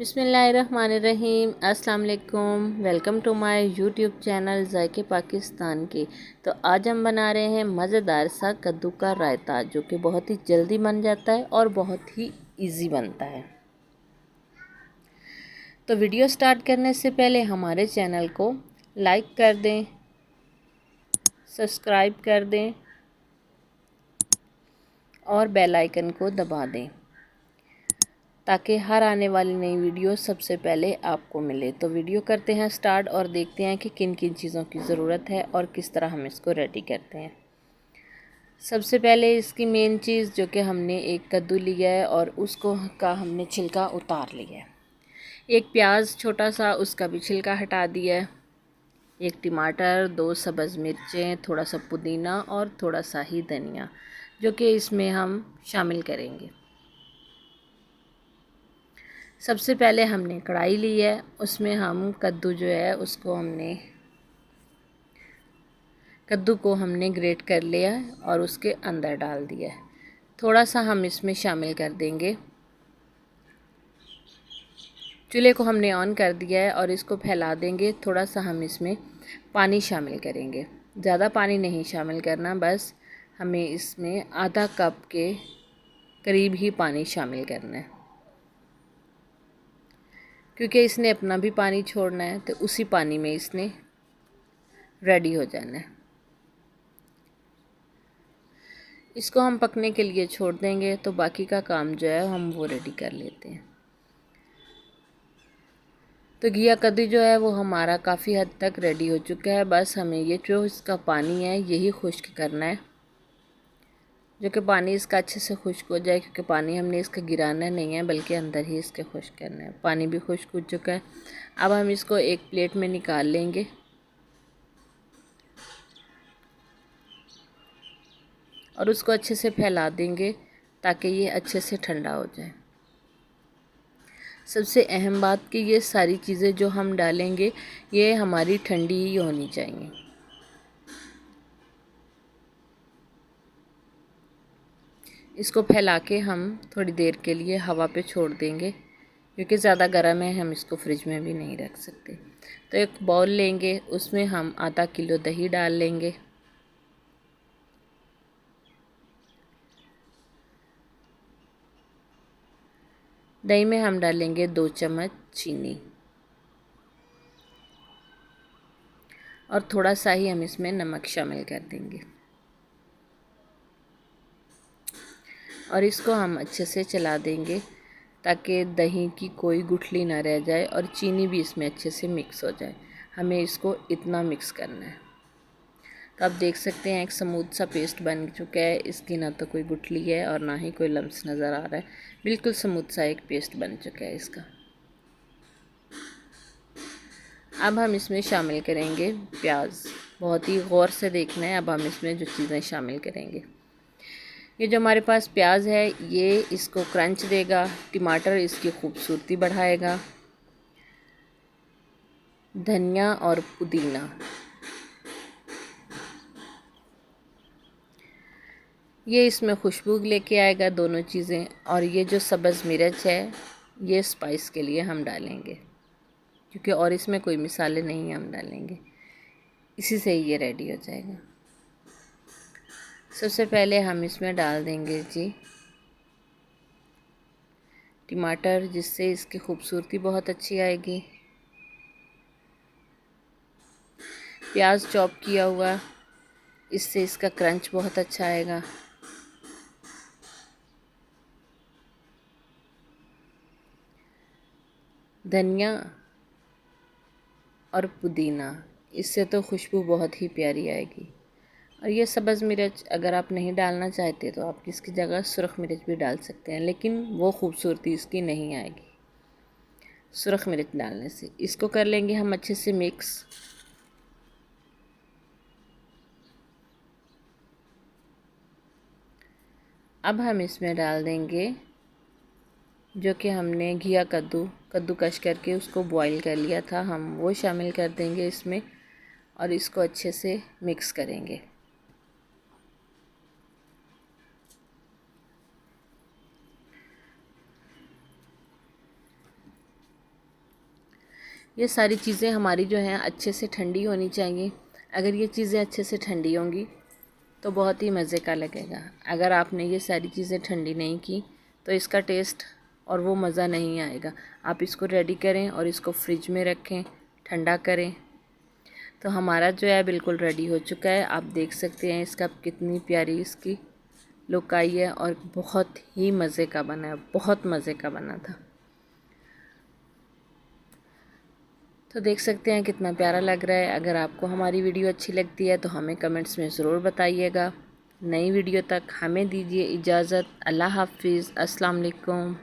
बिस्मिल्लाहिर्रहमानिर्रहीम। अस्सलाम वालेकुम। Welcome to my YouTube channel जायके पाकिस्तान की। तो आज हम बना रहे हैं मज़ेदार सा कद्दू का रायता, जो कि बहुत ही जल्दी बन जाता है और बहुत ही इजी बनता है। तो वीडियो स्टार्ट करने से पहले हमारे चैनल को लाइक कर दें, सब्सक्राइब कर दें और बेल आइकन को दबा दें, ताकि हर आने वाली नई वीडियो सबसे पहले आपको मिले। तो वीडियो करते हैं स्टार्ट और देखते हैं कि किन किन चीज़ों की ज़रूरत है और किस तरह हम इसको रेडी करते हैं। सबसे पहले इसकी मेन चीज़, जो कि हमने एक कद्दू लिया है और उसको का हमने छिलका उतार लिया है। एक प्याज छोटा सा, उसका भी छिलका हटा दिया है। एक टमाटर, 2 सब्ज़ मिर्चें, थोड़ा सा पुदीना और थोड़ा सा ही धनिया, जो कि इसमें हम शामिल करेंगे। सबसे पहले हमने कढ़ाई ली है, उसमें हम कद्दू को हमने ग्रेट कर लिया है और उसके अंदर डाल दिया है। थोड़ा सा हम इसमें शामिल कर देंगे। चूल्हे को हमने ऑन कर दिया है और इसको फैला देंगे। थोड़ा सा हम इसमें पानी शामिल करेंगे, ज़्यादा पानी नहीं शामिल करना, बस हमें इसमें आधा कप के करीब ही पानी शामिल करना है, क्योंकि इसने अपना भी पानी छोड़ना है। तो उसी पानी में इसने रेडी हो जाना है। इसको हम पकने के लिए छोड़ देंगे, तो बाकी का काम जो है हम वो रेडी कर लेते हैं। तो घिया कद्दू जो है वो हमारा काफ़ी हद तक रेडी हो चुका है। बस हमें ये जो इसका पानी है यही खुश्क करना है, जो कि पानी इसका अच्छे से खुश्क हो जाए, क्योंकि पानी हमने इसका गिराना नहीं है, बल्कि अंदर ही इसके खुश्क करना है। पानी भी खुश्क हो चुका है। अब हम इसको एक प्लेट में निकाल लेंगे और उसको अच्छे से फैला देंगे, ताकि ये अच्छे से ठंडा हो जाए। सबसे अहम बात कि ये सारी चीज़ें जो हम डालेंगे ये हमारी ठंडी ही होनी चाहिए। इसको फैला के हम थोड़ी देर के लिए हवा पे छोड़ देंगे, क्योंकि ज़्यादा गर्म है, हम इसको फ्रिज में भी नहीं रख सकते। तो एक बाउल लेंगे, उसमें हम आधा किलो दही डाल लेंगे। दही में हम डालेंगे 2 चम्मच चीनी और थोड़ा सा ही हम इसमें नमक शामिल कर देंगे और इसको हम अच्छे से चला देंगे, ताकि दही की कोई गुठली ना रह जाए और चीनी भी इसमें अच्छे से मिक्स हो जाए। हमें इसको इतना मिक्स करना है। तो आप देख सकते हैं एक स्मूथ सा पेस्ट बन चुका है। इसकी ना तो कोई गुठली है और ना ही कोई लम्स नज़र आ रहा है। बिल्कुल स्मूथ सा एक पेस्ट बन चुका है इसका। अब हम इसमें शामिल करेंगे प्याज। बहुत ही गौर से देखना है। अब हम इसमें जो चीज़ें शामिल करेंगे, ये जो हमारे पास प्याज है ये इसको क्रंच देगा, टमाटर इसकी खूबसूरती बढ़ाएगा, धनिया और पुदीना ये इसमें खुशबू लेके आएगा, दोनों चीज़ें। और ये जो सब्ज़ मिर्च है ये स्पाइस के लिए हम डालेंगे, क्योंकि और इसमें कोई मसाले नहीं हम डालेंगे, इसी से ही ये रेडी हो जाएगा। सबसे पहले हम इसमें डाल देंगे जी टमाटर, जिससे इसकी खूबसूरती बहुत अच्छी आएगी। प्याज चॉप किया हुआ, इससे इसका क्रंच बहुत अच्छा आएगा। धनिया और पुदीना, इससे तो खुशबू बहुत ही प्यारी आएगी। और ये सब्ज़ मिर्च अगर आप नहीं डालना चाहते तो आप इसकी जगह सुरख मिर्च भी डाल सकते हैं, लेकिन वो खूबसूरती इसकी नहीं आएगी सुरख मिर्च डालने से। इसको कर लेंगे हम अच्छे से मिक्स। अब हम इसमें डाल देंगे जो कि हमने घिया कद्दूकश करके उसको बॉईल कर लिया था, हम वो शामिल कर देंगे इसमें और इसको अच्छे से मिक्स करेंगे। ये सारी चीज़ें हमारी जो हैं अच्छे से ठंडी होनी चाहिए। अगर ये चीज़ें अच्छे से ठंडी होंगी तो बहुत ही मज़े का लगेगा। अगर आपने ये सारी चीज़ें ठंडी नहीं की तो इसका टेस्ट और वो मज़ा नहीं आएगा। आप इसको रेडी करें और इसको फ्रिज में रखें, ठंडा करें। तो हमारा जो है बिल्कुल रेडी हो चुका है। आप देख सकते हैं इसका कितनी प्यारी इसकी लुक आई है और बहुत ही मज़े का बना है, बहुत मज़े का बना था। तो देख सकते हैं कितना प्यारा लग रहा है। अगर आपको हमारी वीडियो अच्छी लगती है तो हमें कमेंट्स में ज़रूर बताइएगा। नई वीडियो तक हमें दीजिए इजाज़त। अल्लाह हाफिज़। अस्सलाम वालेकुम।